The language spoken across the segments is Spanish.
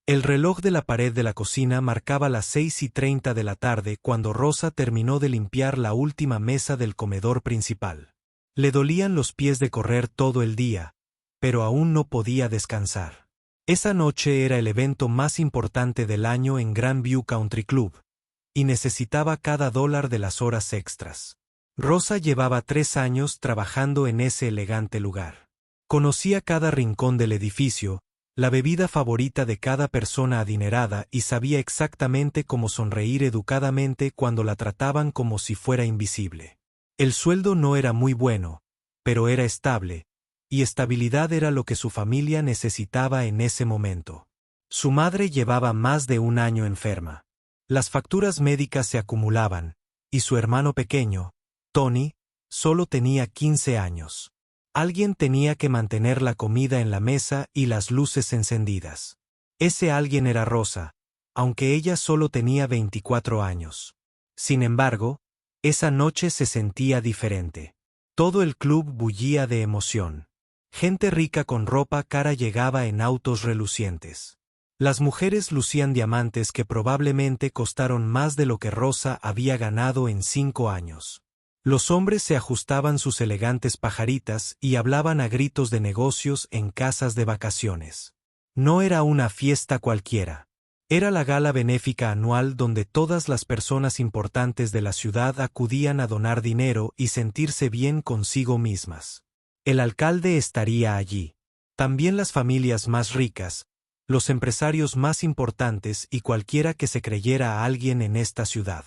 El reloj de la pared de la cocina marcaba las 6:30 de la tarde cuando Rosa terminó de limpiar la última mesa del comedor principal. Le dolían los pies de correr todo el día, pero aún no podía descansar. Esa noche era el evento más importante del año en Grandview Country Club, y necesitaba cada dólar de las horas extras. Rosa llevaba 3 años trabajando en ese elegante lugar. Conocía cada rincón del edificio, la bebida favorita de cada persona adinerada y sabía exactamente cómo sonreír educadamente cuando la trataban como si fuera invisible. El sueldo no era muy bueno, pero era estable, y estabilidad era lo que su familia necesitaba en ese momento. Su madre llevaba más de 1 año enferma. Las facturas médicas se acumulaban, y su hermano pequeño, Tony, solo tenía 15 años. Alguien tenía que mantener la comida en la mesa y las luces encendidas. Ese alguien era Rosa, aunque ella solo tenía 24 años. Sin embargo, esa noche se sentía diferente. Todo el club bullía de emoción. Gente rica con ropa cara llegaba en autos relucientes. Las mujeres lucían diamantes que probablemente costaron más de lo que Rosa había ganado en 5 años. Los hombres se ajustaban sus elegantes pajaritas y hablaban a gritos de negocios en casas de vacaciones. No era una fiesta cualquiera. Era la gala benéfica anual donde todas las personas importantes de la ciudad acudían a donar dinero y sentirse bien consigo mismas. El alcalde estaría allí. También las familias más ricas, los empresarios más importantes y cualquiera que se creyera a alguien en esta ciudad.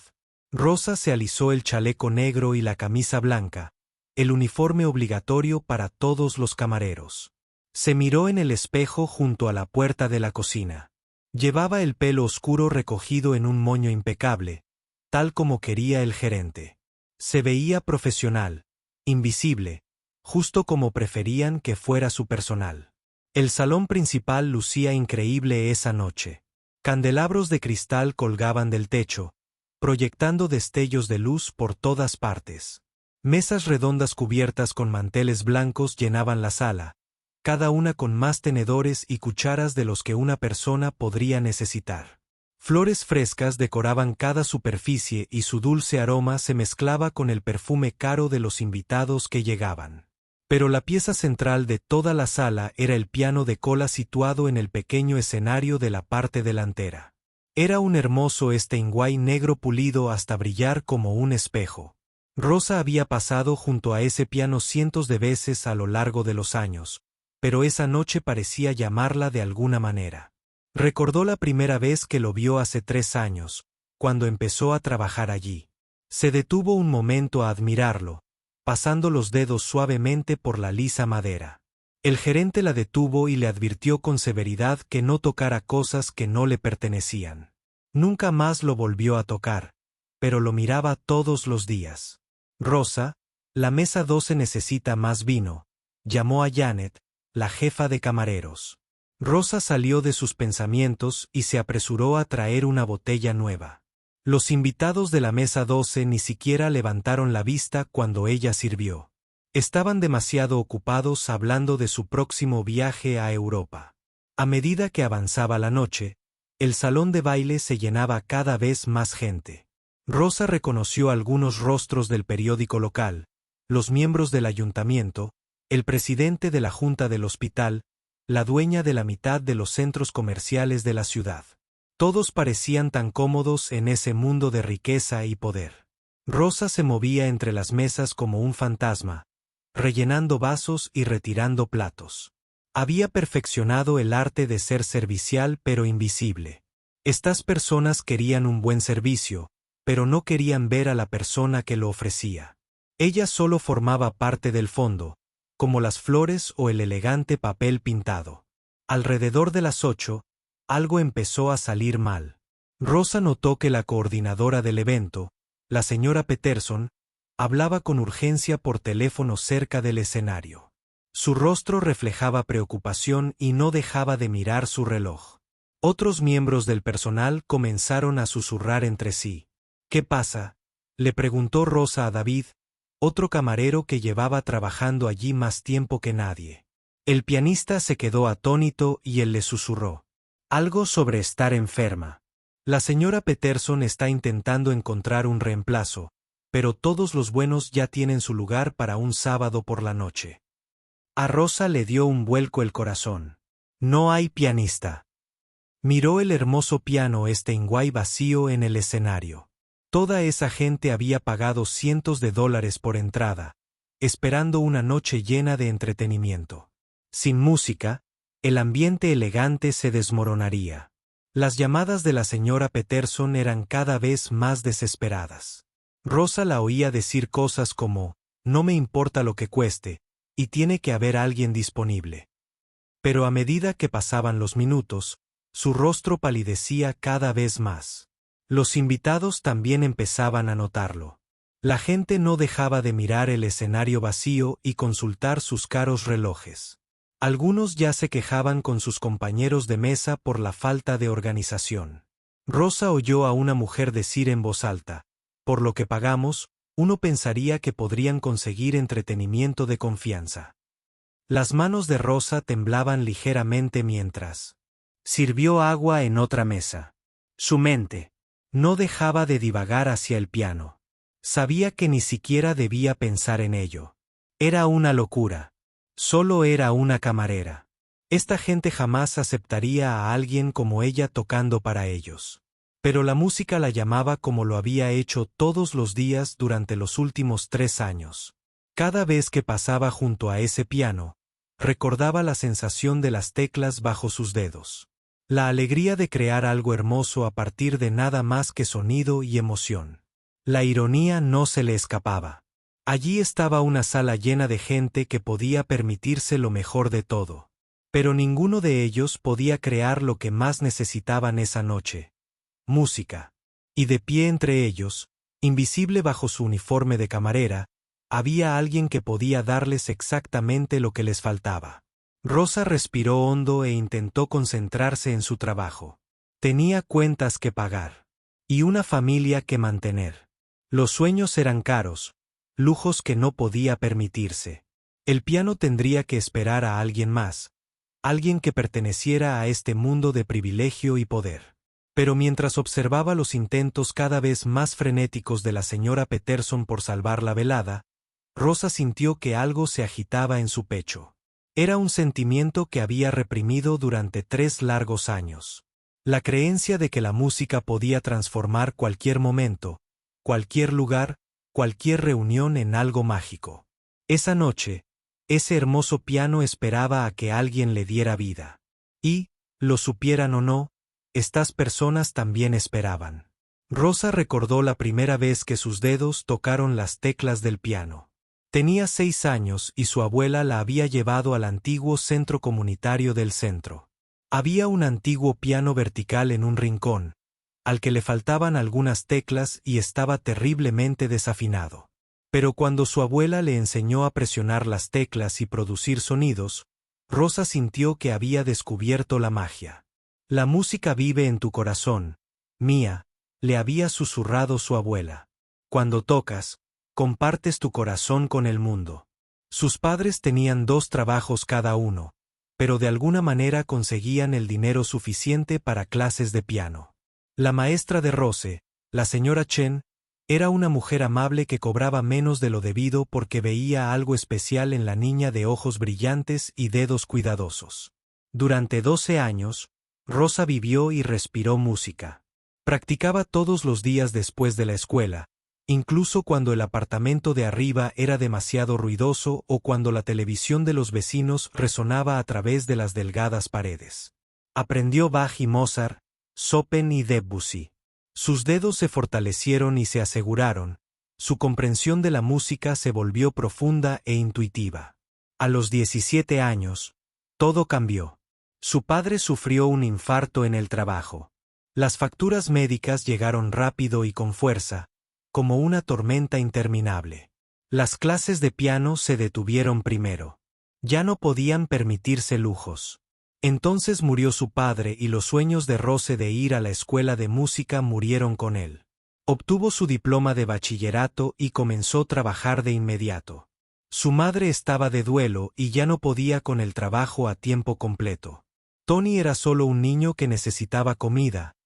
Rosa se alisó el chaleco negro y la camisa blanca, el uniforme obligatorio para todos los camareros. Se miró en el espejo junto a la puerta de la cocina. Llevaba el pelo oscuro recogido en un moño impecable, tal como quería el gerente. Se veía profesional, invisible, justo como preferían que fuera su personal. El salón principal lucía increíble esa noche. Candelabros de cristal colgaban del techo, proyectando destellos de luz por todas partes. Mesas redondas cubiertas con manteles blancos llenaban la sala, cada una con más tenedores y cucharas de los que una persona podría necesitar. Flores frescas decoraban cada superficie y su dulce aroma se mezclaba con el perfume caro de los invitados que llegaban. Pero la pieza central de toda la sala era el piano de cola situado en el pequeño escenario de la parte delantera. Era un hermoso Steinway negro pulido hasta brillar como un espejo. Rosa había pasado junto a ese piano cientos de veces a lo largo de los años, pero esa noche parecía llamarla de alguna manera. Recordó la primera vez que lo vio hace 3 años, cuando empezó a trabajar allí. Se detuvo un momento a admirarlo, pasando los dedos suavemente por la lisa madera. El gerente la detuvo y le advirtió con severidad que no tocara cosas que no le pertenecían. Nunca más lo volvió a tocar, pero lo miraba todos los días. Rosa, la mesa 12 necesita más vino, llamó a Janet, la jefa de camareros. Rosa salió de sus pensamientos y se apresuró a traer una botella nueva. Los invitados de la mesa 12 ni siquiera levantaron la vista cuando ella sirvió. Estaban demasiado ocupados hablando de su próximo viaje a Europa. A medida que avanzaba la noche, el salón de baile se llenaba cada vez más gente. Rosa reconoció algunos rostros del periódico local, los miembros del ayuntamiento, el presidente de la junta del hospital, la dueña de la mitad de los centros comerciales de la ciudad. Todos parecían tan cómodos en ese mundo de riqueza y poder. Rosa se movía entre las mesas como un fantasma, rellenando vasos y retirando platos. Había perfeccionado el arte de ser servicial pero invisible. Estas personas querían un buen servicio, pero no querían ver a la persona que lo ofrecía. Ella solo formaba parte del fondo, como las flores o el elegante papel pintado. Alrededor de las 8, algo empezó a salir mal. Rosa notó que la coordinadora del evento, la señora Peterson, hablaba con urgencia por teléfono cerca del escenario. Su rostro reflejaba preocupación y no dejaba de mirar su reloj. Otros miembros del personal comenzaron a susurrar entre sí. «¿Qué pasa?», le preguntó Rosa a David, otro camarero que llevaba trabajando allí más tiempo que nadie. El pianista se quedó atónito y él le susurró. Algo sobre estar enferma. La señora Peterson está intentando encontrar un reemplazo, pero todos los buenos ya tienen su lugar para un sábado por la noche. A Rosa le dio un vuelco el corazón. No hay pianista. Miró el hermoso piano Steinway vacío en el escenario. Toda esa gente había pagado cientos de dólares por entrada, esperando una noche llena de entretenimiento. Sin música, el ambiente elegante se desmoronaría. Las llamadas de la señora Peterson eran cada vez más desesperadas. Rosa la oía decir cosas como, no me importa lo que cueste, y tiene que haber alguien disponible. Pero a medida que pasaban los minutos, su rostro palidecía cada vez más. Los invitados también empezaban a notarlo. La gente no dejaba de mirar el escenario vacío y consultar sus caros relojes. Algunos ya se quejaban con sus compañeros de mesa por la falta de organización. Rosa oyó a una mujer decir en voz alta, por lo que pagamos, uno pensaría que podrían conseguir entretenimiento de confianza. Las manos de Rosa temblaban ligeramente mientras sirvió agua en otra mesa. Su mente no dejaba de divagar hacia el piano. Sabía que ni siquiera debía pensar en ello. Era una locura. Solo era una camarera. Esta gente jamás aceptaría a alguien como ella tocando para ellos. Pero la música la llamaba como lo había hecho todos los días durante los últimos 3 años. Cada vez que pasaba junto a ese piano, recordaba la sensación de las teclas bajo sus dedos. La alegría de crear algo hermoso a partir de nada más que sonido y emoción. La ironía no se le escapaba. Allí estaba una sala llena de gente que podía permitirse lo mejor de todo. Pero ninguno de ellos podía crear lo que más necesitaban esa noche. Música. Y de pie entre ellos, invisible bajo su uniforme de camarera, había alguien que podía darles exactamente lo que les faltaba. Rosa respiró hondo e intentó concentrarse en su trabajo. Tenía cuentas que pagar. Y una familia que mantener. Los sueños eran caros, lujos que no podía permitirse. El piano tendría que esperar a alguien más, alguien que perteneciera a este mundo de privilegio y poder. Pero mientras observaba los intentos cada vez más frenéticos de la señora Peterson por salvar la velada, Rosa sintió que algo se agitaba en su pecho. Era un sentimiento que había reprimido durante 3 largos años. La creencia de que la música podía transformar cualquier momento, cualquier lugar, cualquier reunión en algo mágico. Esa noche, ese hermoso piano esperaba a que alguien le diera vida. Y, lo supieran o no, estas personas también esperaban. Rosa recordó la primera vez que sus dedos tocaron las teclas del piano. Tenía 6 años y su abuela la había llevado al antiguo centro comunitario del centro. Había un antiguo piano vertical en un rincón, al que le faltaban algunas teclas y estaba terriblemente desafinado. Pero cuando su abuela le enseñó a presionar las teclas y producir sonidos, Rosa sintió que había descubierto la magia. La música vive en tu corazón, Mía, le había susurrado su abuela. Cuando tocas, compartes tu corazón con el mundo. Sus padres tenían 2 trabajos cada uno, pero de alguna manera conseguían el dinero suficiente para clases de piano. La maestra de Rose, la señora Chen, era una mujer amable que cobraba menos de lo debido porque veía algo especial en la niña de ojos brillantes y dedos cuidadosos. Durante 12 años, Rosa vivió y respiró música. Practicaba todos los días después de la escuela, incluso cuando el apartamento de arriba era demasiado ruidoso o cuando la televisión de los vecinos resonaba a través de las delgadas paredes. Aprendió Bach y Mozart, Chopin y Debussy. Sus dedos se fortalecieron y se aseguraron, su comprensión de la música se volvió profunda e intuitiva. A los 17 años, todo cambió. Su padre sufrió un infarto en el trabajo. Las facturas médicas llegaron rápido y con fuerza, como una tormenta interminable. Las clases de piano se detuvieron primero. Ya no podían permitirse lujos. Entonces murió su padre y los sueños de Rose de ir a la escuela de música murieron con él. Obtuvo su diploma de bachillerato y comenzó a trabajar de inmediato. Su madre estaba de duelo y ya no podía con el trabajo a tiempo completo. Tony era solo un niño que necesitaba comida,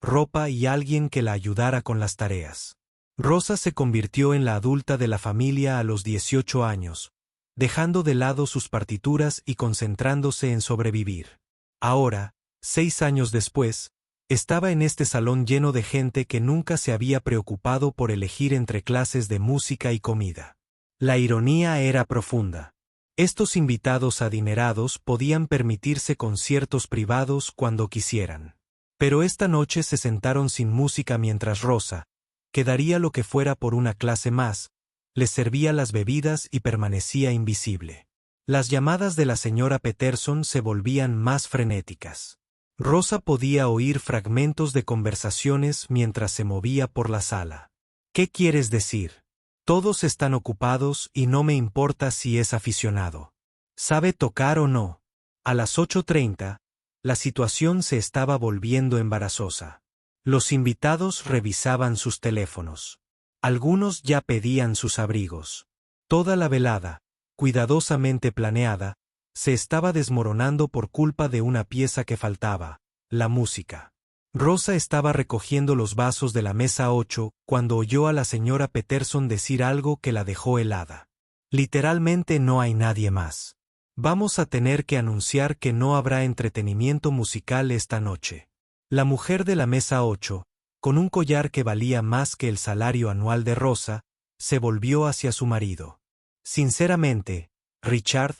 ropa y alguien que la ayudara con las tareas. Rosa se convirtió en la adulta de la familia a los 18 años, dejando de lado sus partituras y concentrándose en sobrevivir. Ahora, 6 años después, estaba en este salón lleno de gente que nunca se había preocupado por elegir entre clases de música y comida. La ironía era profunda. Estos invitados adinerados podían permitirse conciertos privados cuando quisieran. Pero esta noche se sentaron sin música mientras Rosa, que daría lo que fuera por una clase más, les servía las bebidas y permanecía invisible. Las llamadas de la señora Peterson se volvían más frenéticas. Rosa podía oír fragmentos de conversaciones mientras se movía por la sala. ¿Qué quieres decir? Todos están ocupados y no me importa si es aficionado. ¿Sabe tocar o no? A las 8:30, la situación se estaba volviendo embarazosa. Los invitados revisaban sus teléfonos. Algunos ya pedían sus abrigos. Toda la velada, cuidadosamente planeada, se estaba desmoronando por culpa de una pieza que faltaba, la música. Rosa estaba recogiendo los vasos de la mesa 8 cuando oyó a la señora Peterson decir algo que la dejó helada. Literalmente no hay nadie más. Vamos a tener que anunciar que no habrá entretenimiento musical esta noche. La mujer de la mesa 8, con un collar que valía más que el salario anual de Rosa, se volvió hacia su marido. Sinceramente, Richard,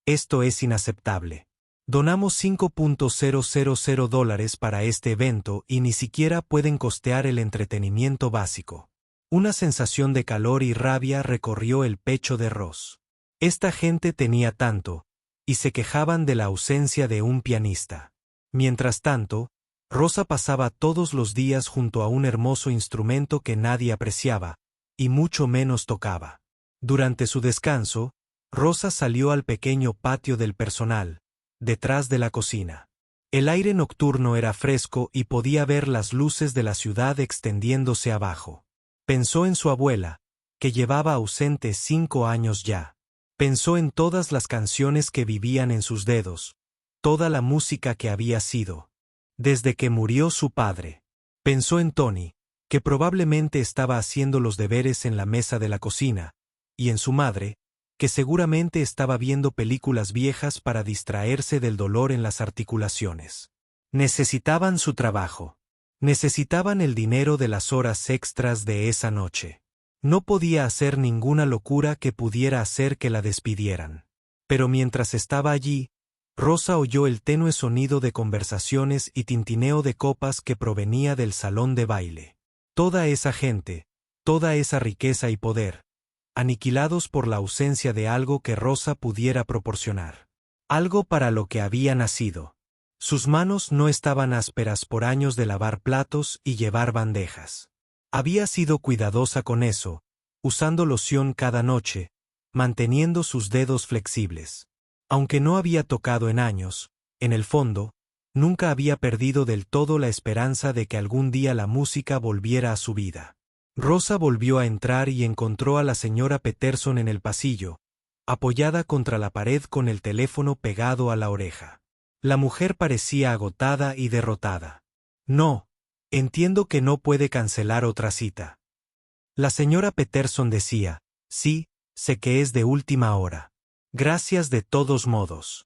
esto es inaceptable. Donamos $5,000 para este evento y ni siquiera pueden costear el entretenimiento básico. Una sensación de calor y rabia recorrió el pecho de Ross. Esta gente tenía tanto, y se quejaban de la ausencia de un pianista. Mientras tanto, Rosa pasaba todos los días junto a un hermoso instrumento que nadie apreciaba, y mucho menos tocaba. Durante su descanso, Rosa salió al pequeño patio del personal, detrás de la cocina. El aire nocturno era fresco y podía ver las luces de la ciudad extendiéndose abajo. Pensó en su abuela, que llevaba ausente 5 años ya. Pensó en todas las canciones que vivían en sus dedos, toda la música que había sido. Desde que murió su padre. Pensó en Tony, que probablemente estaba haciendo los deberes en la mesa de la cocina, y en su madre, que seguramente estaba viendo películas viejas para distraerse del dolor en las articulaciones. Necesitaban su trabajo. Necesitaban el dinero de las horas extras de esa noche. No podía hacer ninguna locura que pudiera hacer que la despidieran. Pero mientras estaba allí, Rosa oyó el tenue sonido de conversaciones y tintineo de copas que provenía del salón de baile. Toda esa gente, toda esa riqueza y poder, aniquilados por la ausencia de algo que Rosa pudiera proporcionar. Algo para lo que había nacido. Sus manos no estaban ásperas por años de lavar platos y llevar bandejas. Había sido cuidadosa con eso, usando loción cada noche, manteniendo sus dedos flexibles. Aunque no había tocado en años, en el fondo, nunca había perdido del todo la esperanza de que algún día la música volviera a su vida. Rosa volvió a entrar y encontró a la señora Peterson en el pasillo, apoyada contra la pared con el teléfono pegado a la oreja. La mujer parecía agotada y derrotada. No, entiendo que no puede cancelar otra cita. La señora Peterson decía, sí, sé que es de última hora. Gracias de todos modos.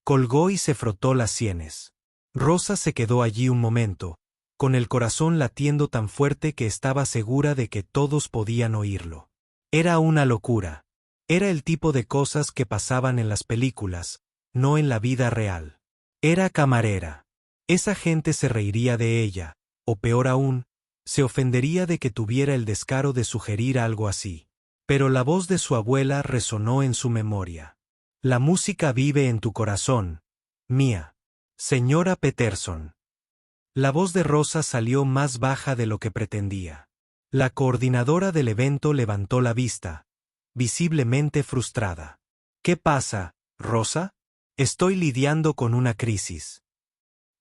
Colgó y se frotó las sienes. Rosa se quedó allí un momento, con el corazón latiendo tan fuerte que estaba segura de que todos podían oírlo. Era una locura. Era el tipo de cosas que pasaban en las películas, no en la vida real. Era camarera. Esa gente se reiría de ella, o peor aún, se ofendería de que tuviera el descaro de sugerir algo así. Pero la voz de su abuela resonó en su memoria. La música vive en tu corazón, mía. Señora Peterson. La voz de Rosa salió más baja de lo que pretendía. La coordinadora del evento levantó la vista, visiblemente frustrada. ¿Qué pasa, Rosa? Estoy lidiando con una crisis.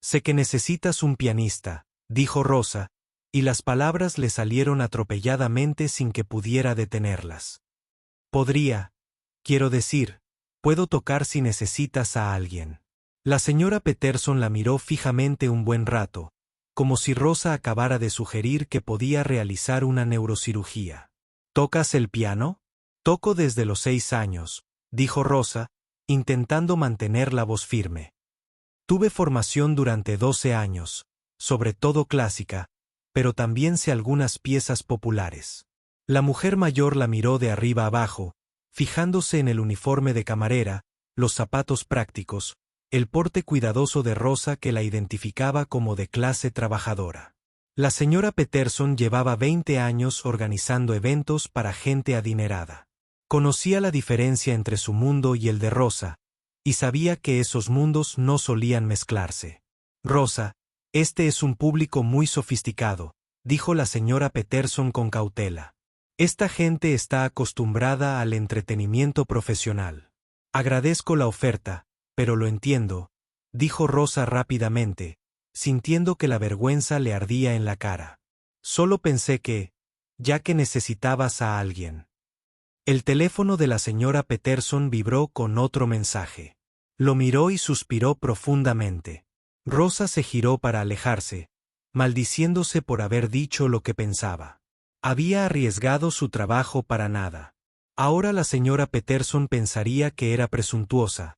Sé que necesitas un pianista, dijo Rosa, y las palabras le salieron atropelladamente sin que pudiera detenerlas. Quiero decir, puedo tocar si necesitas a alguien. La señora Peterson la miró fijamente un buen rato, como si Rosa acabara de sugerir que podía realizar una neurocirugía. ¿Tocas el piano? Toco desde los 6 años, dijo Rosa, intentando mantener la voz firme. Tuve formación durante 12 años, sobre todo clásica, pero también sé algunas piezas populares. La mujer mayor la miró de arriba abajo, fijándose en el uniforme de camarera, los zapatos prácticos, el porte cuidadoso de Rosa que la identificaba como de clase trabajadora. La señora Peterson llevaba 20 años organizando eventos para gente adinerada. Conocía la diferencia entre su mundo y el de Rosa, y sabía que esos mundos no solían mezclarse. Rosa, este es un público muy sofisticado, dijo la señora Peterson con cautela. Esta gente está acostumbrada al entretenimiento profesional. Agradezco la oferta, pero lo entiendo, dijo Rosa rápidamente, sintiendo que la vergüenza le ardía en la cara. Solo pensé que, ya que necesitabas a alguien. El teléfono de la señora Peterson vibró con otro mensaje. Lo miró y suspiró profundamente. Rosa se giró para alejarse, maldiciéndose por haber dicho lo que pensaba. Había arriesgado su trabajo para nada. Ahora la señora Peterson pensaría que era presuntuosa.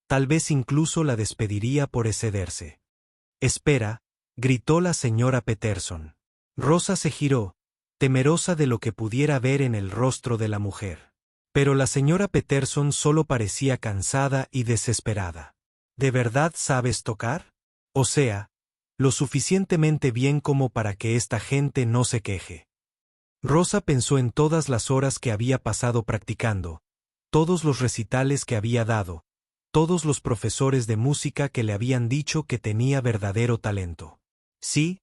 Tal vez incluso la despediría por excederse. Espera, gritó la señora Peterson. Rosa se giró, temerosa de lo que pudiera ver en el rostro de la mujer. Pero la señora Peterson solo parecía cansada y desesperada. ¿De verdad sabes tocar? O sea, lo suficientemente bien como para que esta gente no se queje. Rosa pensó en todas las horas que había pasado practicando, todos los recitales que había dado, todos los profesores de música que le habían dicho que tenía verdadero talento. Sí,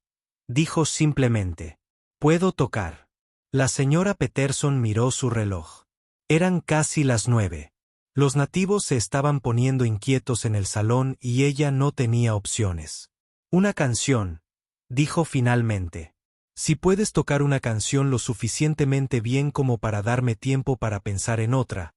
dijo simplemente. Puedo tocar. La señora Peterson miró su reloj. Eran casi las 9. Los nativos se estaban poniendo inquietos en el salón y ella no tenía opciones. Una canción, dijo finalmente. Si puedes tocar una canción lo suficientemente bien como para darme tiempo para pensar en otra,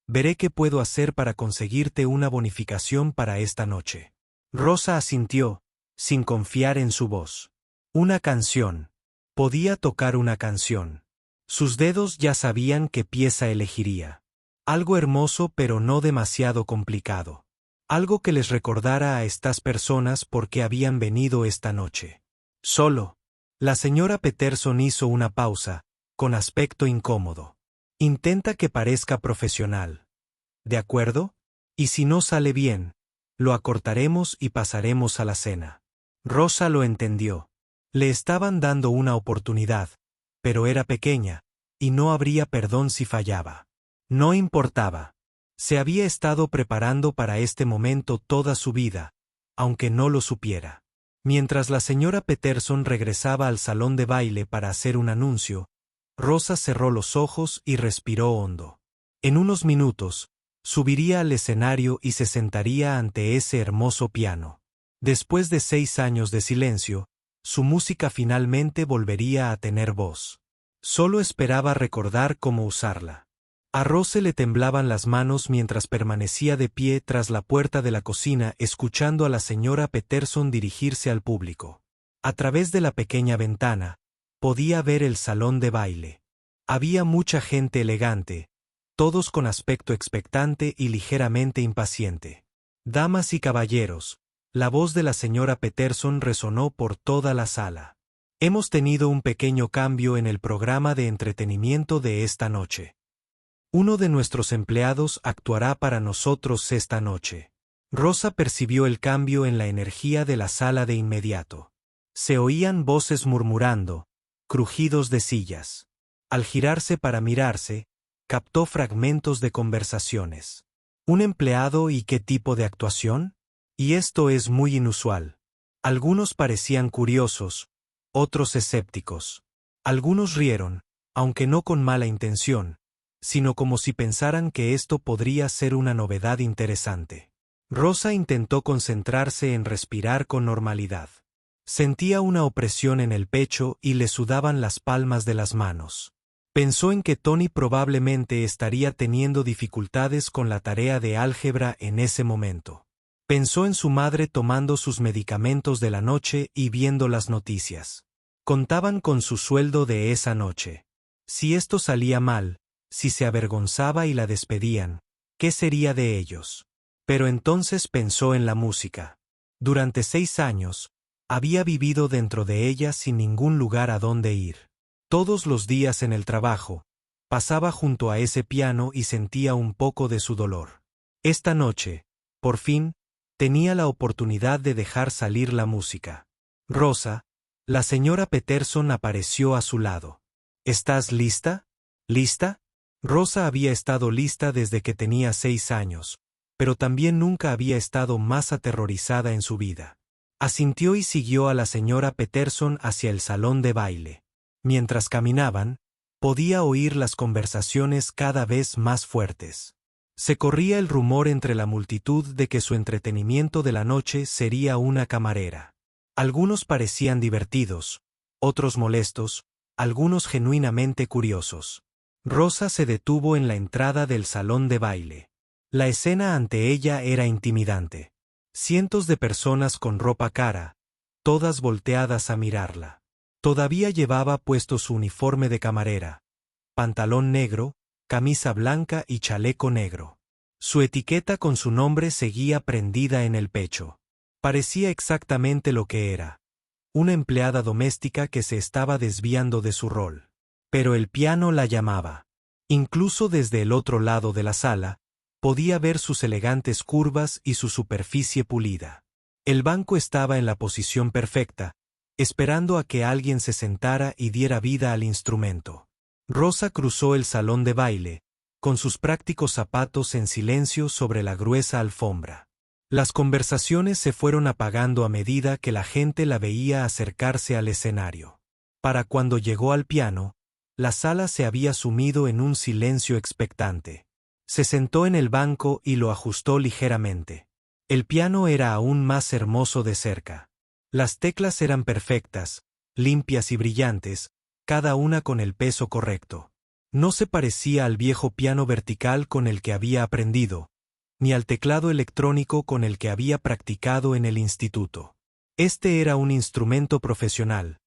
veré qué puedo hacer para conseguirte una bonificación para esta noche. Rosa asintió, sin confiar en su voz. Una canción. Podía tocar una canción. Sus dedos ya sabían qué pieza elegiría. Algo hermoso pero no demasiado complicado. Algo que les recordara a estas personas por qué habían venido esta noche. Solo. La señora Peterson hizo una pausa, con aspecto incómodo. Intenta que parezca profesional. ¿De acuerdo? Y si no sale bien, lo acortaremos y pasaremos a la cena. Rosa lo entendió. Le estaban dando una oportunidad, pero era pequeña, y no habría perdón si fallaba. No importaba. Se había estado preparando para este momento toda su vida, aunque no lo supiera. Mientras la señora Peterson regresaba al salón de baile para hacer un anuncio, Rosa cerró los ojos y respiró hondo. En unos minutos, subiría al escenario y se sentaría ante ese hermoso piano. Después de 6 años de silencio, su música finalmente volvería a tener voz. Solo esperaba recordar cómo usarla. A Rose le temblaban las manos mientras permanecía de pie tras la puerta de la cocina escuchando a la señora Peterson dirigirse al público. A través de la pequeña ventana, podía ver el salón de baile. Había mucha gente elegante, todos con aspecto expectante y ligeramente impaciente. Damas y caballeros, la voz de la señora Peterson resonó por toda la sala. Hemos tenido un pequeño cambio en el programa de entretenimiento de esta noche. Uno de nuestros empleados actuará para nosotros esta noche. Rosa percibió el cambio en la energía de la sala de inmediato. Se oían voces murmurando, crujidos de sillas. Al girarse para mirarse, captó fragmentos de conversaciones. ¿Un empleado y qué tipo de actuación? Y esto es muy inusual. Algunos parecían curiosos, otros escépticos. Algunos rieron, aunque no con mala intención, sino como si pensaran que esto podría ser una novedad interesante. Rosa intentó concentrarse en respirar con normalidad. Sentía una opresión en el pecho y le sudaban las palmas de las manos. Pensó en que Tony probablemente estaría teniendo dificultades con la tarea de álgebra en ese momento. Pensó en su madre tomando sus medicamentos de la noche y viendo las noticias. Contaban con su sueldo de esa noche. Si esto salía mal, si se avergonzaba y la despedían, ¿qué sería de ellos? Pero entonces pensó en la música. Durante 6 años, había vivido dentro de ella sin ningún lugar a donde ir. Todos los días en el trabajo, pasaba junto a ese piano y sentía un poco de su dolor. Esta noche, por fin, tenía la oportunidad de dejar salir la música. Rosa, la señora Peterson apareció a su lado. ¿Estás lista? ¿Lista? Rosa había estado lista desde que tenía 6 años, pero también nunca había estado más aterrorizada en su vida. Asintió y siguió a la señora Peterson hacia el salón de baile. Mientras caminaban, podía oír las conversaciones cada vez más fuertes. Se corría el rumor entre la multitud de que su entretenimiento de la noche sería una camarera. Algunos parecían divertidos, otros molestos, algunos genuinamente curiosos. Rosa se detuvo en la entrada del salón de baile. La escena ante ella era intimidante. Cientos de personas con ropa cara, todas volteadas a mirarla. Todavía llevaba puesto su uniforme de camarera, pantalón negro, camisa blanca y chaleco negro. Su etiqueta con su nombre seguía prendida en el pecho. Parecía exactamente lo que era: una empleada doméstica que se estaba desviando de su rol. Pero el piano la llamaba. Incluso desde el otro lado de la sala, podía ver sus elegantes curvas y su superficie pulida. El banco estaba en la posición perfecta, esperando a que alguien se sentara y diera vida al instrumento. Rosa cruzó el salón de baile, con sus prácticos zapatos en silencio sobre la gruesa alfombra. Las conversaciones se fueron apagando a medida que la gente la veía acercarse al escenario. Para cuando llegó al piano, la sala se había sumido en un silencio expectante. Se sentó en el banco y lo ajustó ligeramente. El piano era aún más hermoso de cerca. Las teclas eran perfectas, limpias y brillantes, cada una con el peso correcto. No se parecía al viejo piano vertical con el que había aprendido, ni al teclado electrónico con el que había practicado en el instituto. Este era un instrumento profesional,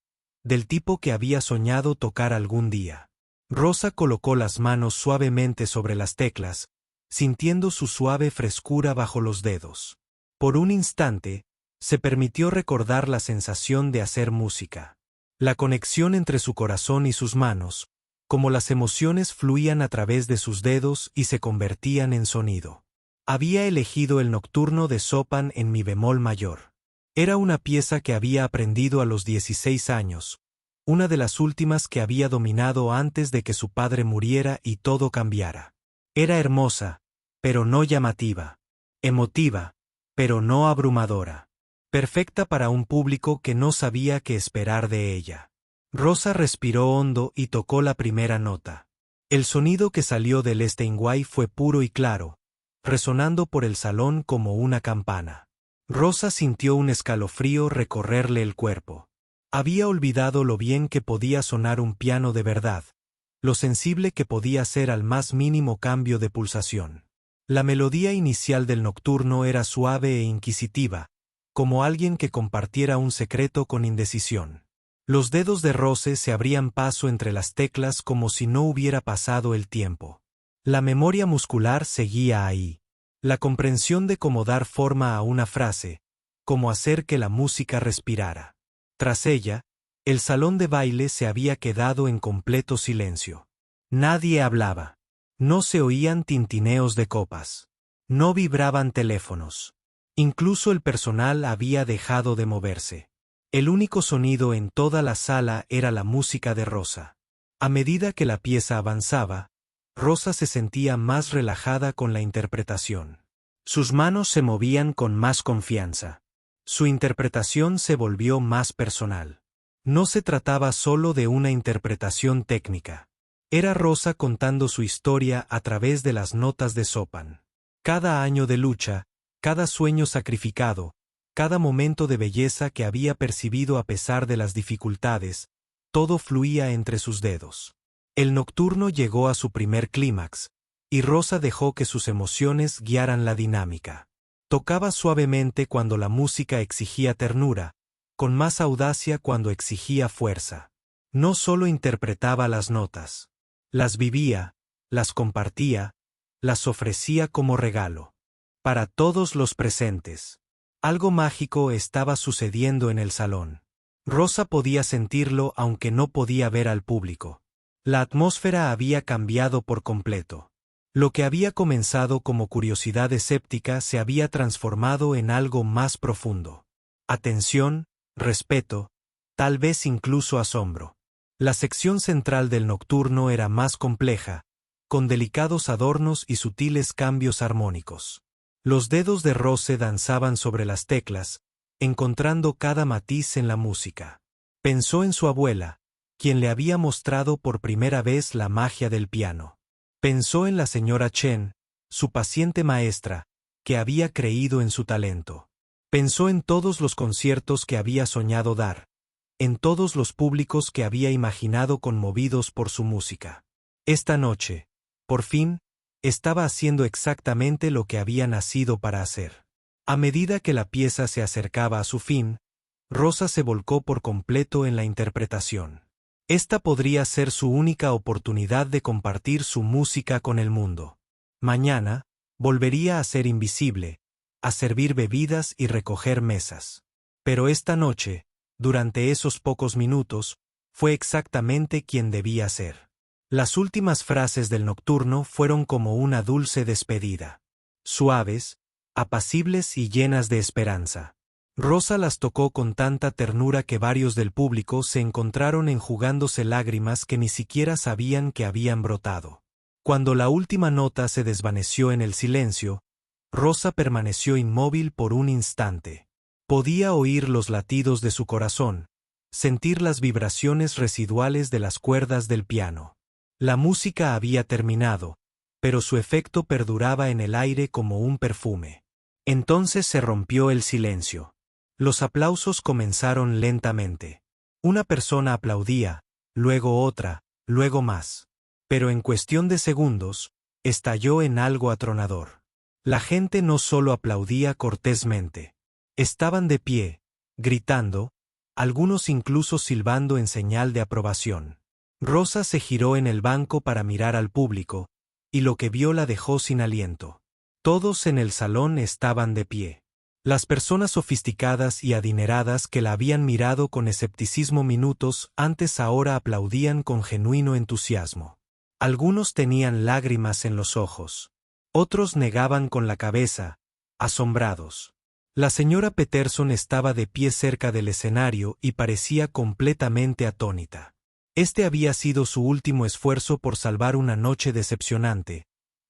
del tipo que había soñado tocar algún día. Rosa colocó las manos suavemente sobre las teclas, sintiendo su suave frescura bajo los dedos. Por un instante, se permitió recordar la sensación de hacer música. La conexión entre su corazón y sus manos, como las emociones fluían a través de sus dedos y se convertían en sonido. Había elegido el nocturno de Chopin en mi bemol mayor. Era una pieza que había aprendido a los 16 años, una de las últimas que había dominado antes de que su padre muriera y todo cambiara. Era hermosa, pero no llamativa. Emotiva, pero no abrumadora. Perfecta para un público que no sabía qué esperar de ella. Rosa respiró hondo y tocó la primera nota. El sonido que salió del Steinway fue puro y claro, resonando por el salón como una campana. Rosa sintió un escalofrío recorrerle el cuerpo. Había olvidado lo bien que podía sonar un piano de verdad, lo sensible que podía ser al más mínimo cambio de pulsación. La melodía inicial del nocturno era suave e inquisitiva, como alguien que compartiera un secreto con indecisión. Los dedos de Rose se abrían paso entre las teclas como si no hubiera pasado el tiempo. La memoria muscular seguía ahí. La comprensión de cómo dar forma a una frase, cómo hacer que la música respirara. Tras ella, el salón de baile se había quedado en completo silencio. Nadie hablaba. No se oían tintineos de copas. No vibraban teléfonos. Incluso el personal había dejado de moverse. El único sonido en toda la sala era la música de Rosa. A medida que la pieza avanzaba, Rosa se sentía más relajada con la interpretación. Sus manos se movían con más confianza. Su interpretación se volvió más personal. No se trataba solo de una interpretación técnica. Era Rosa contando su historia a través de las notas de Chopin. Cada año de lucha, cada sueño sacrificado, cada momento de belleza que había percibido a pesar de las dificultades, todo fluía entre sus dedos. El nocturno llegó a su primer clímax, y Rosa dejó que sus emociones guiaran la dinámica. Tocaba suavemente cuando la música exigía ternura, con más audacia cuando exigía fuerza. No solo interpretaba las notas. Las vivía, las compartía, las ofrecía como regalo. Para todos los presentes. Algo mágico estaba sucediendo en el salón. Rosa podía sentirlo aunque no podía ver al público. La atmósfera había cambiado por completo. Lo que había comenzado como curiosidad escéptica se había transformado en algo más profundo. Atención, respeto, tal vez incluso asombro. La sección central del nocturno era más compleja, con delicados adornos y sutiles cambios armónicos. Los dedos de Rose danzaban sobre las teclas, encontrando cada matiz en la música. Pensó en su abuela, quien le había mostrado por primera vez la magia del piano. Pensó en la señora Chen, su paciente maestra, que había creído en su talento. Pensó en todos los conciertos que había soñado dar, en todos los públicos que había imaginado conmovidos por su música. Esta noche, por fin, estaba haciendo exactamente lo que había nacido para hacer. A medida que la pieza se acercaba a su fin, Rosa se volcó por completo en la interpretación. Esta podría ser su única oportunidad de compartir su música con el mundo. Mañana, volvería a ser invisible, a servir bebidas y recoger mesas. Pero esta noche, durante esos pocos minutos, fue exactamente quien debía ser. Las últimas frases del nocturno fueron como una dulce despedida. Suaves, apacibles y llenas de esperanza. Rosa las tocó con tanta ternura que varios del público se encontraron enjugándose lágrimas que ni siquiera sabían que habían brotado. Cuando la última nota se desvaneció en el silencio, Rosa permaneció inmóvil por un instante. Podía oír los latidos de su corazón, sentir las vibraciones residuales de las cuerdas del piano. La música había terminado, pero su efecto perduraba en el aire como un perfume. Entonces se rompió el silencio. Los aplausos comenzaron lentamente. Una persona aplaudía, luego otra, luego más. Pero en cuestión de segundos, estalló en algo atronador. La gente no solo aplaudía cortésmente. Estaban de pie, gritando, algunos incluso silbando en señal de aprobación. Rosa se giró en el banco para mirar al público, y lo que vio la dejó sin aliento. Todos en el salón estaban de pie. Las personas sofisticadas y adineradas que la habían mirado con escepticismo minutos antes ahora aplaudían con genuino entusiasmo. Algunos tenían lágrimas en los ojos. Otros negaban con la cabeza, asombrados. La señora Peterson estaba de pie cerca del escenario y parecía completamente atónita. Este había sido su último esfuerzo por salvar una noche decepcionante,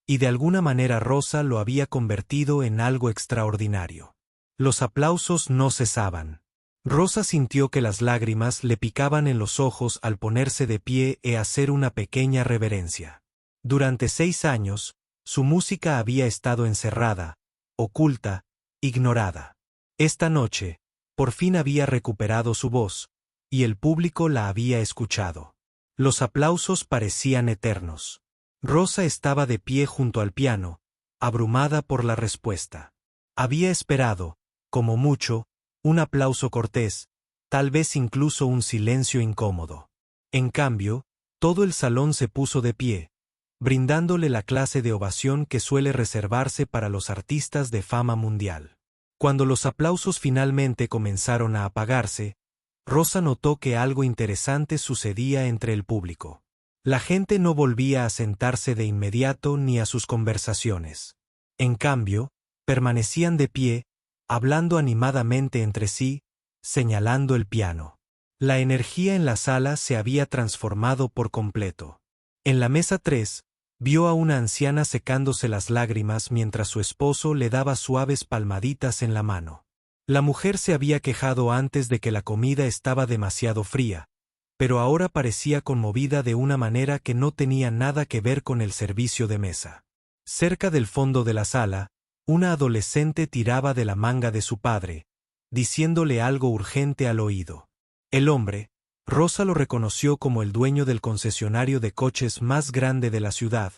y de alguna manera Rosa lo había convertido en algo extraordinario. Los aplausos no cesaban. Rosa sintió que las lágrimas le picaban en los ojos al ponerse de pie e hacer una pequeña reverencia. Durante 6 años, su música había estado encerrada, oculta, ignorada. Esta noche, por fin había recuperado su voz, y el público la había escuchado. Los aplausos parecían eternos. Rosa estaba de pie junto al piano, abrumada por la respuesta. Había esperado, como mucho, un aplauso cortés, tal vez incluso un silencio incómodo. En cambio, todo el salón se puso de pie, brindándole la clase de ovación que suele reservarse para los artistas de fama mundial. Cuando los aplausos finalmente comenzaron a apagarse, Rosa notó que algo interesante sucedía entre el público. La gente no volvía a sentarse de inmediato ni a sus conversaciones. En cambio, permanecían de pie, hablando animadamente entre sí, señalando el piano. La energía en la sala se había transformado por completo. En la mesa 3, vio a una anciana secándose las lágrimas mientras su esposo le daba suaves palmaditas en la mano. La mujer se había quejado antes de que la comida estaba demasiado fría, pero ahora parecía conmovida de una manera que no tenía nada que ver con el servicio de mesa. Cerca del fondo de la sala, una adolescente tiraba de la manga de su padre, diciéndole algo urgente al oído. El hombre, Rosa lo reconoció como el dueño del concesionario de coches más grande de la ciudad,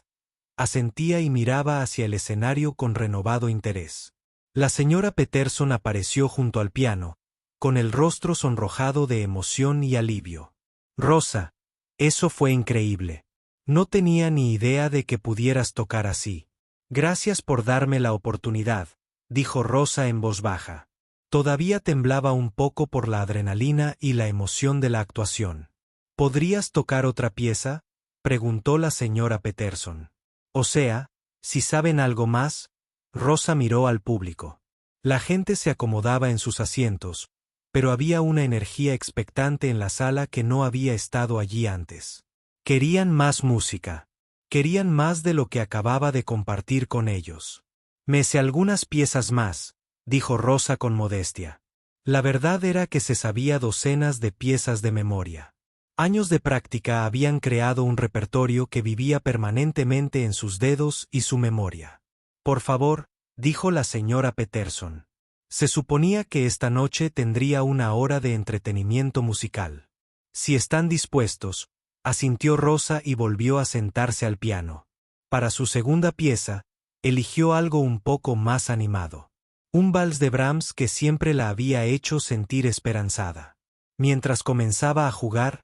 asentía y miraba hacia el escenario con renovado interés. La señora Peterson apareció junto al piano, con el rostro sonrojado de emoción y alivio. Rosa, eso fue increíble. No tenía ni idea de que pudieras tocar así. Gracias por darme la oportunidad, dijo Rosa en voz baja. Todavía temblaba un poco por la adrenalina y la emoción de la actuación. ¿Podrías tocar otra pieza?, preguntó la señora Peterson. O sea, si saben algo más. Rosa miró al público. La gente se acomodaba en sus asientos, pero había una energía expectante en la sala que no había estado allí antes. Querían más música. Querían más de lo que acababa de compartir con ellos. Me sé algunas piezas más, dijo Rosa con modestia. La verdad era que se sabía docenas de piezas de memoria. Años de práctica habían creado un repertorio que vivía permanentemente en sus dedos y su memoria. Por favor, dijo la señora Peterson. Se suponía que esta noche tendría una hora de entretenimiento musical. Si están dispuestos, asintió Rosa y volvió a sentarse al piano. Para su segunda pieza, eligió algo un poco más animado. Un vals de Brahms que siempre la había hecho sentir esperanzada. Mientras comenzaba a jugar,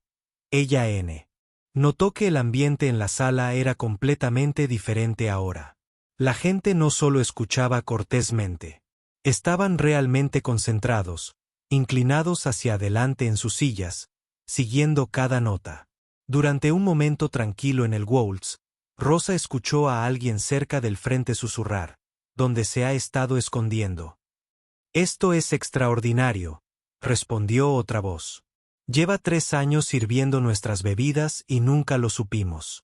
ella notó que el ambiente en la sala era completamente diferente ahora. La gente no solo escuchaba cortésmente. Estaban realmente concentrados, inclinados hacia adelante en sus sillas, siguiendo cada nota. Durante un momento tranquilo en el waltz, Rosa escuchó a alguien cerca del frente susurrar, ¿dónde se ha estado escondiendo? Esto es extraordinario, respondió otra voz. Lleva 3 años sirviendo nuestras bebidas y nunca lo supimos.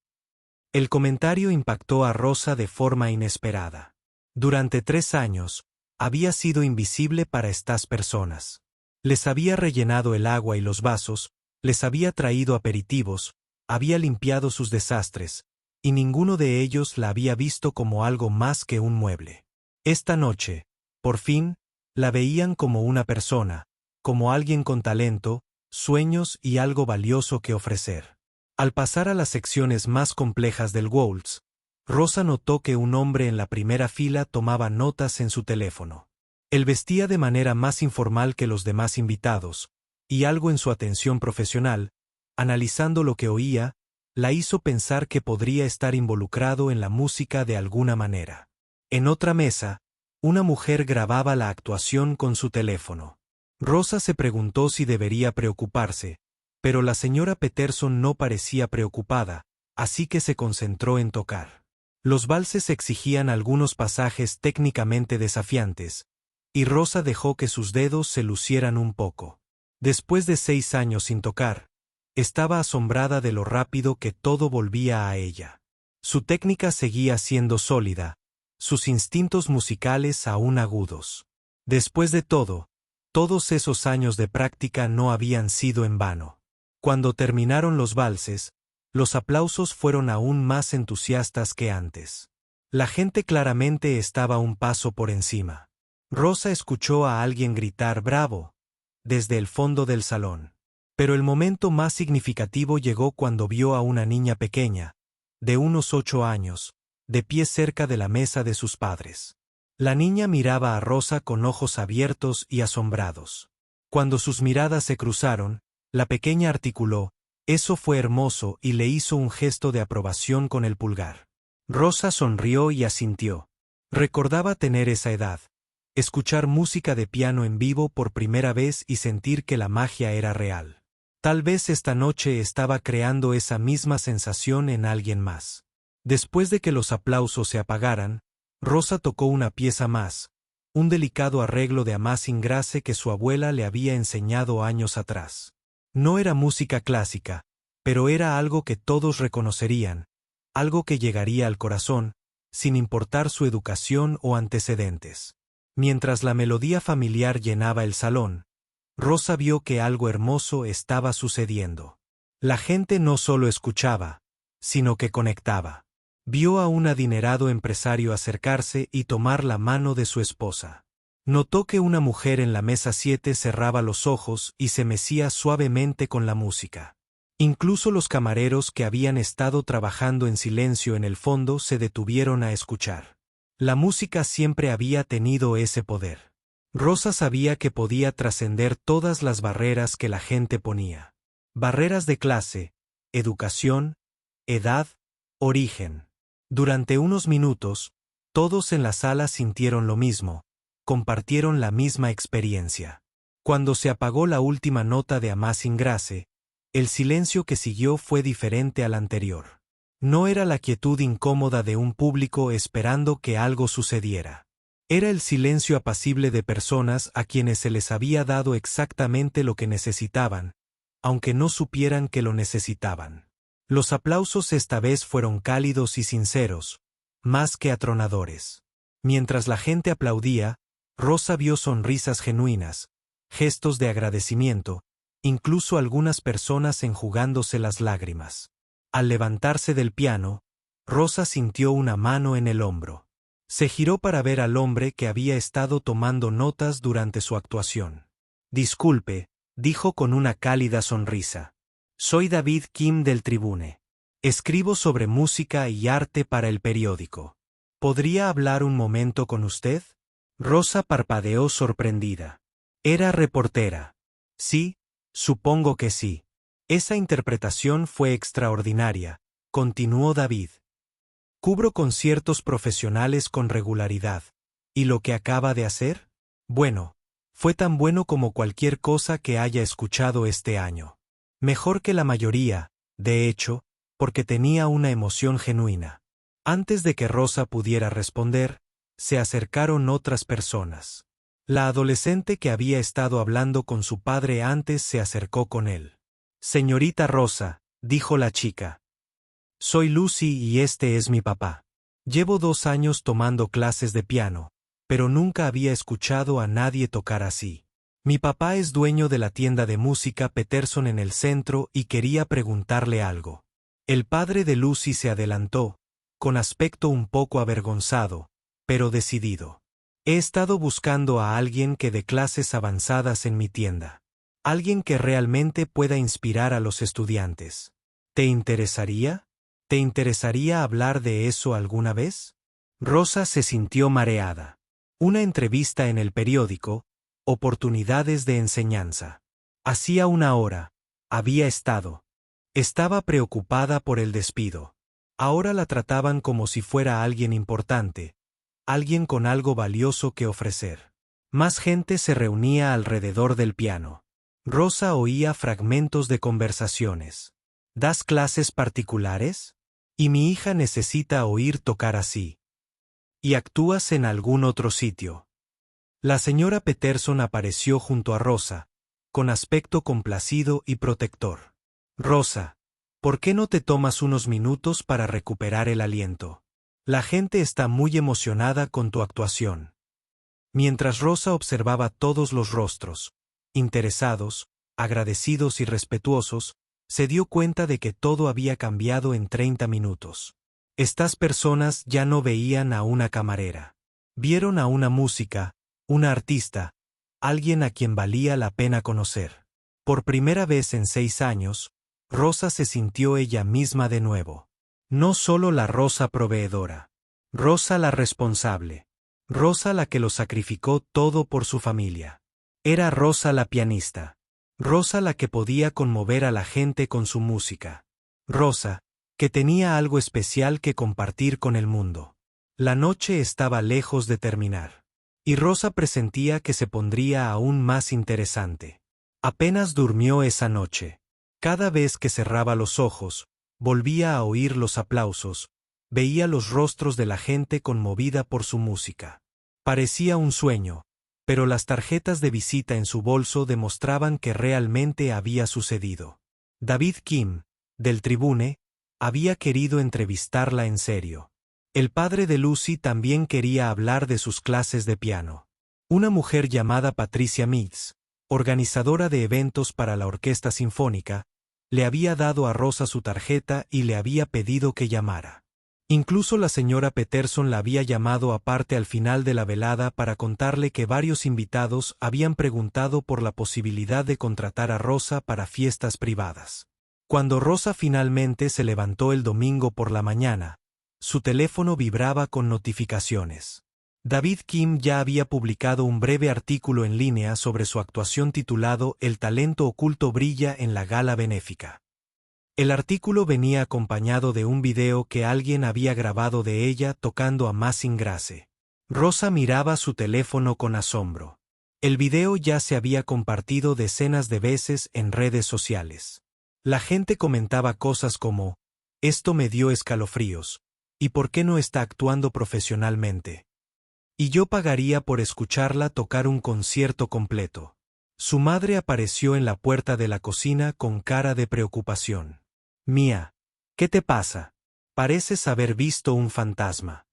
El comentario impactó a Rosa de forma inesperada. Durante 3 años, había sido invisible para estas personas. Les había rellenado el agua y los vasos, les había traído aperitivos, había limpiado sus desastres, y ninguno de ellos la había visto como algo más que un mueble. Esta noche, por fin, la veían como una persona, como alguien con talento, sueños y algo valioso que ofrecer. Al pasar a las secciones más complejas del waltz, Rosa notó que un hombre en la primera fila tomaba notas en su teléfono. Él vestía de manera más informal que los demás invitados, y algo en su atención profesional, analizando lo que oía, la hizo pensar que podría estar involucrado en la música de alguna manera. En otra mesa, una mujer grababa la actuación con su teléfono. Rosa se preguntó si debería preocuparse, pero la señora Peterson no parecía preocupada, así que se concentró en tocar. Los valses exigían algunos pasajes técnicamente desafiantes, y Rosa dejó que sus dedos se lucieran un poco. Después de 6 años sin tocar, estaba asombrada de lo rápido que todo volvía a ella. Su técnica seguía siendo sólida, sus instintos musicales aún agudos. Después de todo, todos esos años de práctica no habían sido en vano. Cuando terminaron los valses, los aplausos fueron aún más entusiastas que antes. La gente claramente estaba un paso por encima. Rosa escuchó a alguien gritar «¡Bravo!» desde el fondo del salón. Pero el momento más significativo llegó cuando vio a una niña pequeña, de unos 8 años, de pie cerca de la mesa de sus padres. La niña miraba a Rosa con ojos abiertos y asombrados. Cuando sus miradas se cruzaron, la pequeña articuló, «Eso fue hermoso», y le hizo un gesto de aprobación con el pulgar. Rosa sonrió y asintió. Recordaba tener esa edad, escuchar música de piano en vivo por primera vez y sentir que la magia era real. Tal vez esta noche estaba creando esa misma sensación en alguien más. Después de que los aplausos se apagaran, Rosa tocó una pieza más, un delicado arreglo de Amazing Grace que su abuela le había enseñado años atrás. No era música clásica, pero era algo que todos reconocerían, algo que llegaría al corazón, sin importar su educación o antecedentes. Mientras la melodía familiar llenaba el salón, Rosa vio que algo hermoso estaba sucediendo. La gente no solo escuchaba, sino que conectaba. Vio a un adinerado empresario acercarse y tomar la mano de su esposa. Notó que una mujer en la mesa 7 cerraba los ojos y se mecía suavemente con la música. Incluso los camareros que habían estado trabajando en silencio en el fondo se detuvieron a escuchar. La música siempre había tenido ese poder. Rosa sabía que podía trascender todas las barreras que la gente ponía. Barreras de clase, educación, edad, origen. Durante unos minutos, todos en la sala sintieron lo mismo, compartieron la misma experiencia. Cuando se apagó la última nota de Amazing Grace, el silencio que siguió fue diferente al anterior. No era la quietud incómoda de un público esperando que algo sucediera. Era el silencio apacible de personas a quienes se les había dado exactamente lo que necesitaban, aunque no supieran que lo necesitaban. Los aplausos esta vez fueron cálidos y sinceros, más que atronadores. Mientras la gente aplaudía, Rosa vio sonrisas genuinas, gestos de agradecimiento, incluso algunas personas enjugándose las lágrimas. Al levantarse del piano, Rosa sintió una mano en el hombro. Se giró para ver al hombre que había estado tomando notas durante su actuación. «Disculpe», dijo con una cálida sonrisa. «Soy David Kim del Tribune. Escribo sobre música y arte para el periódico. ¿Podría hablar un momento con usted?» Rosa parpadeó sorprendida. Era reportera. «Sí, supongo que sí». «Esa interpretación fue extraordinaria», continuó David. «Cubro conciertos profesionales con regularidad. ¿Y lo que acaba de hacer? Bueno, fue tan bueno como cualquier cosa que haya escuchado este año. Mejor que la mayoría, de hecho, porque tenía una emoción genuina». Antes de que Rosa pudiera responder, se acercaron otras personas. La adolescente que había estado hablando con su padre antes se acercó con él. «Señorita Rosa», dijo la chica. «Soy Lucy y este es mi papá. Llevo 2 años tomando clases de piano, pero nunca había escuchado a nadie tocar así. Mi papá es dueño de la tienda de música Peterson en el centro y quería preguntarle algo». El padre de Lucy se adelantó, con aspecto un poco avergonzado, pero decidido. «He estado buscando a alguien que dé clases avanzadas en mi tienda. Alguien que realmente pueda inspirar a los estudiantes. ¿Te interesaría? ¿Te interesaría hablar de eso alguna vez?» Rosa se sintió mareada. Una entrevista en el periódico, oportunidades de enseñanza. Hacía 1 hora, había estado. Estaba preocupada por el despido. Ahora la trataban como si fuera alguien importante, alguien con algo valioso que ofrecer. Más gente se reunía alrededor del piano. Rosa oía fragmentos de conversaciones. «¿Das clases particulares? Y mi hija necesita oír tocar así. ¿Y actúas en algún otro sitio?» La señora Peterson apareció junto a Rosa, con aspecto complacido y protector. «Rosa, ¿por qué no te tomas unos minutos para recuperar el aliento? La gente está muy emocionada con tu actuación». Mientras Rosa observaba todos los rostros, interesados, agradecidos y respetuosos, se dio cuenta de que todo había cambiado en 30 minutos. Estas personas ya no veían a una camarera. Vieron a una música, una artista, alguien a quien valía la pena conocer. Por primera vez en 6 años, Rosa se sintió ella misma de nuevo. No solo la Rosa proveedora. Rosa la responsable. Rosa la que lo sacrificó todo por su familia. Era Rosa la pianista. Rosa la que podía conmover a la gente con su música. Rosa, que tenía algo especial que compartir con el mundo. La noche estaba lejos de terminar. Y Rosa presentía que se pondría aún más interesante. Apenas durmió esa noche. Cada vez que cerraba los ojos, volvía a oír los aplausos, veía los rostros de la gente conmovida por su música. Parecía un sueño, pero las tarjetas de visita en su bolso demostraban que realmente había sucedido. David Kim, del Tribune, había querido entrevistarla en serio. El padre de Lucy también quería hablar de sus clases de piano. Una mujer llamada Patricia Meads, organizadora de eventos para la Orquesta Sinfónica, le había dado a Rosa su tarjeta y le había pedido que llamara. Incluso la señora Peterson la había llamado aparte al final de la velada para contarle que varios invitados habían preguntado por la posibilidad de contratar a Rosa para fiestas privadas. Cuando Rosa finalmente se levantó el domingo por la mañana, Su teléfono vibraba con notificaciones. David Kim ya había publicado un breve artículo en línea sobre su actuación titulado El talento oculto brilla en la gala benéfica. El artículo venía acompañado de un video que alguien había grabado de ella tocando a Amazing Grace. Rosa miraba su teléfono con asombro. El video ya se había compartido decenas de veces en redes sociales. La gente comentaba cosas como, «Esto me dio escalofríos. ¿Y por qué no está actuando profesionalmente? Y yo pagaría por escucharla tocar un concierto completo». Su madre apareció en la puerta de la cocina con cara de preocupación. «Mía, ¿qué te pasa? Pareces haber visto un fantasma».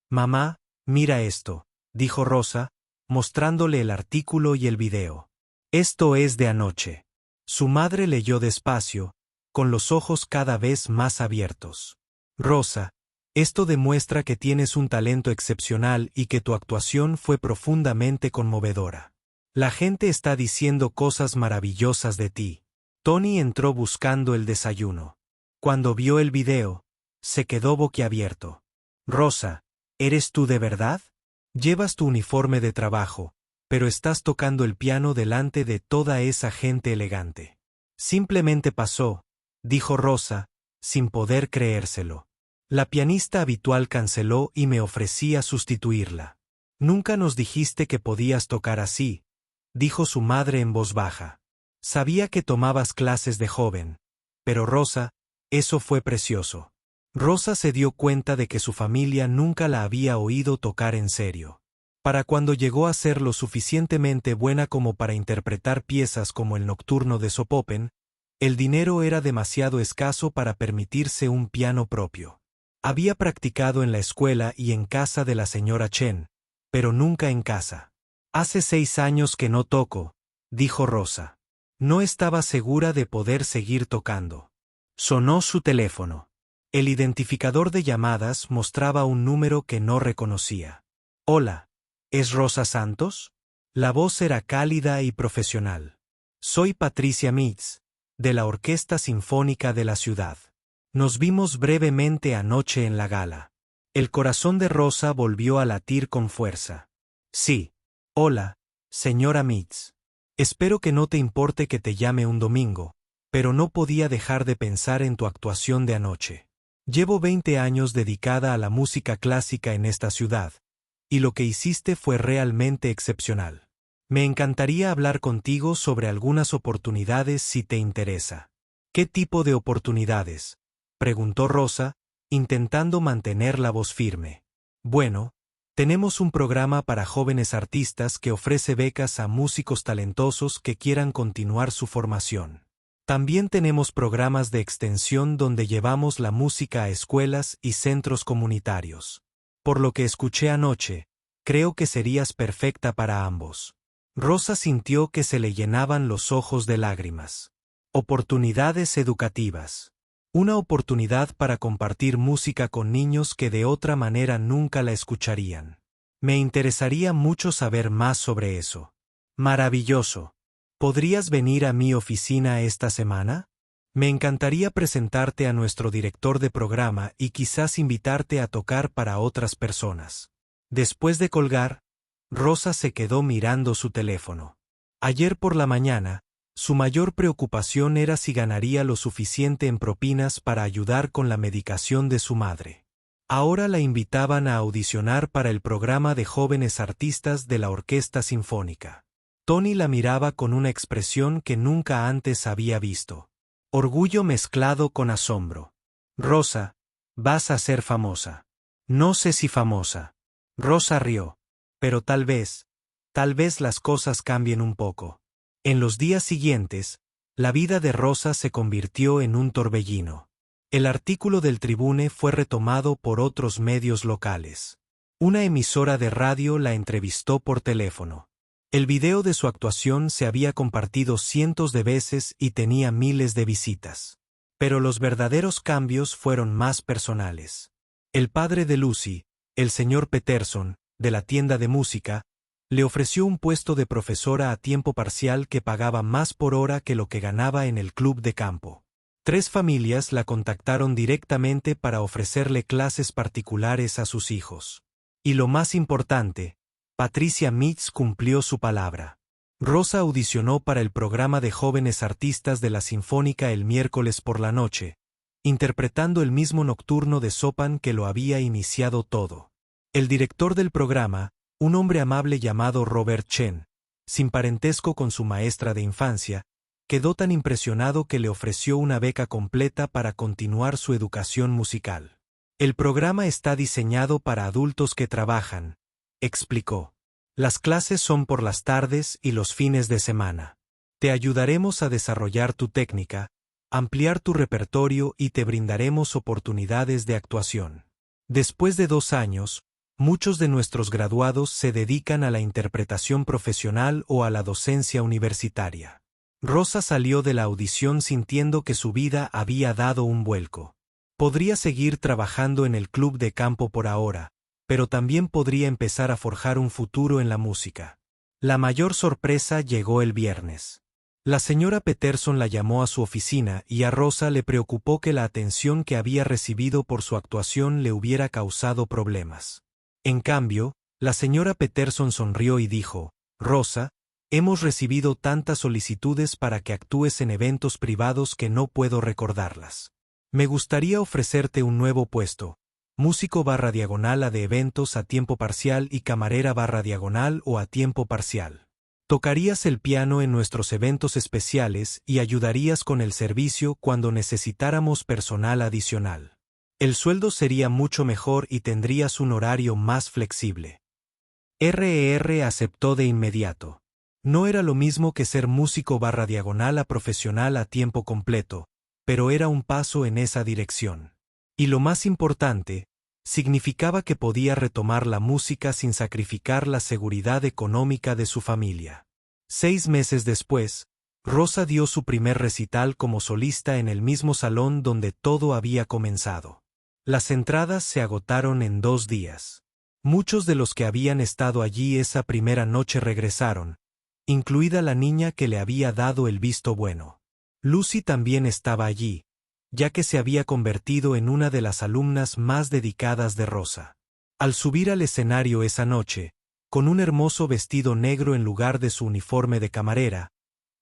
«Mamá, mira esto», dijo Rosa, mostrándole el artículo y el video. «Esto es de anoche». Su madre leyó despacio, con los ojos cada vez más abiertos. «Rosa, esto demuestra que tienes un talento excepcional y que tu actuación fue profundamente conmovedora. La gente está diciendo cosas maravillosas de ti». Tony entró buscando el desayuno. Cuando vio el video, se quedó boquiabierto. «Rosa, ¿eres tú de verdad? Llevas tu uniforme de trabajo, pero estás tocando el piano delante de toda esa gente elegante». «Simplemente pasó», dijo Rosa, sin poder creérselo. «La pianista habitual canceló y me ofrecí a sustituirla». «Nunca nos dijiste que podías tocar así», dijo su madre en voz baja. «Sabía que tomabas clases de joven. Pero Rosa, eso fue precioso». Rosa se dio cuenta de que su familia nunca la había oído tocar en serio. Para cuando llegó a ser lo suficientemente buena como para interpretar piezas como el Nocturno de Sopopen, el dinero era demasiado escaso para permitirse un piano propio. Había practicado en la escuela y en casa de la señora Chen, pero nunca en casa. «Hace 6 años que no toco», dijo Rosa. No estaba segura de poder seguir tocando. Sonó su teléfono. El identificador de llamadas mostraba un número que no reconocía. «Hola, ¿es Rosa Santos?» La voz era cálida y profesional. «Soy Patricia Mitz, de la Orquesta Sinfónica de la ciudad. Nos vimos brevemente anoche en la gala». El corazón de Rosa volvió a latir con fuerza. «Sí. Hola, señora Mitz. Espero que no te importe que te llame un domingo, pero no podía dejar de pensar en tu actuación de anoche. Llevo 20 años dedicada a la música clásica en esta ciudad, y lo que hiciste fue realmente excepcional. Me encantaría hablar contigo sobre algunas oportunidades si te interesa». «¿Qué tipo de oportunidades?», preguntó Rosa, intentando mantener la voz firme. «Bueno, tenemos un programa para jóvenes artistas que ofrece becas a músicos talentosos que quieran continuar su formación. También tenemos programas de extensión donde llevamos la música a escuelas y centros comunitarios. Por lo que escuché anoche, creo que serías perfecta para ambos». Rosa sintió que se le llenaban los ojos de lágrimas. Oportunidades educativas. Una oportunidad para compartir música con niños que de otra manera nunca la escucharían. Me interesaría mucho saber más sobre eso. Maravilloso. ¿Podrías venir a mi oficina esta semana? Me encantaría presentarte a nuestro director de programa y quizás invitarte a tocar para otras personas. Después de colgar, Rosa se quedó mirando su teléfono. Ayer por la mañana, su mayor preocupación era si ganaría lo suficiente en propinas para ayudar con la medicación de su madre. Ahora la invitaban a audicionar para el programa de jóvenes artistas de la Orquesta Sinfónica. Tony la miraba con una expresión que nunca antes había visto. Orgullo mezclado con asombro. «Rosa, vas a ser famosa». «No sé si famosa». Rosa rió. «Pero tal vez las cosas cambien un poco». En los días siguientes, la vida de Rosa se convirtió en un torbellino. El artículo del Tribune fue retomado por otros medios locales. Una emisora de radio la entrevistó por teléfono. El video de su actuación se había compartido cientos de veces y tenía miles de visitas. Pero los verdaderos cambios fueron más personales. El padre de Lucy, el señor Peterson, de la tienda de música, le ofreció un puesto de profesora a tiempo parcial que pagaba más por hora que lo que ganaba en el club de campo. 3 familias la contactaron directamente para ofrecerle clases particulares a sus hijos. Y lo más importante, Patricia Mitz cumplió su palabra. Rosa audicionó para el programa de jóvenes artistas de la Sinfónica el miércoles por la noche, interpretando el mismo nocturno de Chopin que lo había iniciado todo. El director del programa, un hombre amable llamado Robert Chen, sin parentesco con su maestra de infancia, quedó tan impresionado que le ofreció una beca completa para continuar su educación musical. El programa está diseñado para adultos que trabajan, explicó. Las clases son por las tardes y los fines de semana. Te ayudaremos a desarrollar tu técnica, ampliar tu repertorio y te brindaremos oportunidades de actuación. Después de 2 años, muchos de nuestros graduados se dedican a la interpretación profesional o a la docencia universitaria. Rosa salió de la audición sintiendo que su vida había dado un vuelco. Podría seguir trabajando en el club de campo por ahora, pero también podría empezar a forjar un futuro en la música. La mayor sorpresa llegó el viernes. La señora Peterson la llamó a su oficina y a Rosa le preocupó que la atención que había recibido por su actuación le hubiera causado problemas. En cambio, la señora Peterson sonrió y dijo: «Rosa, hemos recibido tantas solicitudes para que actúes en eventos privados que no puedo recordarlas. Me gustaría ofrecerte un nuevo puesto, músico/diagonal a de eventos a tiempo parcial y camarera/diagonal o a tiempo parcial. Tocarías el piano en nuestros eventos especiales y ayudarías con el servicio cuando necesitáramos personal adicional. El sueldo sería mucho mejor y tendrías un horario más flexible». RR aceptó de inmediato. No era lo mismo que ser músico/diagonal a profesional a tiempo completo, pero era un paso en esa dirección. Y lo más importante, significaba que podía retomar la música sin sacrificar la seguridad económica de su familia. 6 meses después, Rosa dio su primer recital como solista en el mismo salón donde todo había comenzado. Las entradas se agotaron en 2 días. Muchos de los que habían estado allí esa primera noche regresaron, incluida la niña que le había dado el visto bueno. Lucy también estaba allí, ya que se había convertido en una de las alumnas más dedicadas de Rosa. Al subir al escenario esa noche, con un hermoso vestido negro en lugar de su uniforme de camarera,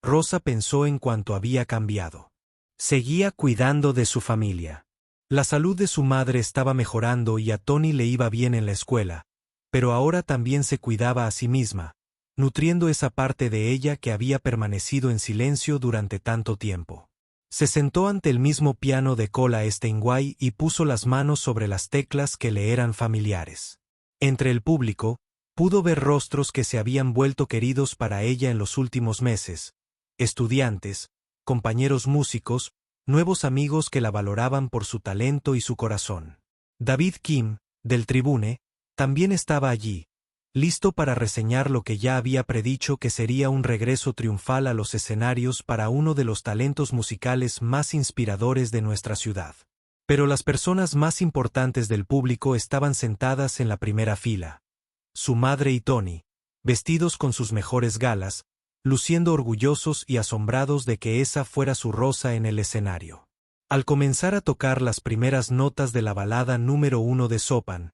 Rosa pensó en cuánto había cambiado. Seguía cuidando de su familia. La salud de su madre estaba mejorando y a Tony le iba bien en la escuela, pero ahora también se cuidaba a sí misma, nutriendo esa parte de ella que había permanecido en silencio durante tanto tiempo. Se sentó ante el mismo piano de cola Steinway y puso las manos sobre las teclas que le eran familiares. Entre el público, pudo ver rostros que se habían vuelto queridos para ella en los últimos meses, estudiantes, compañeros músicos, nuevos amigos que la valoraban por su talento y su corazón. David Kim, del Tribune, también estaba allí, listo para reseñar lo que ya había predicho que sería un regreso triunfal a los escenarios para uno de los talentos musicales más inspiradores de nuestra ciudad. Pero las personas más importantes del público estaban sentadas en la primera fila. Su madre y Tony, vestidos con sus mejores galas, luciendo orgullosos y asombrados de que esa fuera su Rosa en el escenario. Al comenzar a tocar las primeras notas de la balada número 1 de Chopin,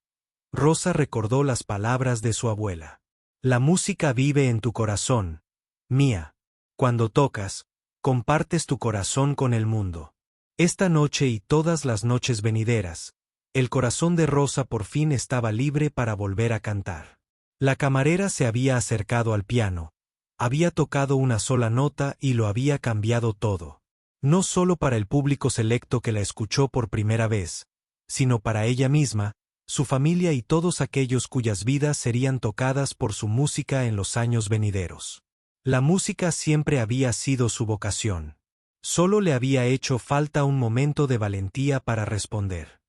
Rosa recordó las palabras de su abuela. La música vive en tu corazón, mía. Cuando tocas, compartes tu corazón con el mundo. Esta noche y todas las noches venideras, el corazón de Rosa por fin estaba libre para volver a cantar. La camarera se había acercado al piano, había tocado una sola nota y lo había cambiado todo. No solo para el público selecto que la escuchó por primera vez, sino para ella misma, su familia y todos aquellos cuyas vidas serían tocadas por su música en los años venideros. La música siempre había sido su vocación. Solo le había hecho falta un momento de valentía para responder.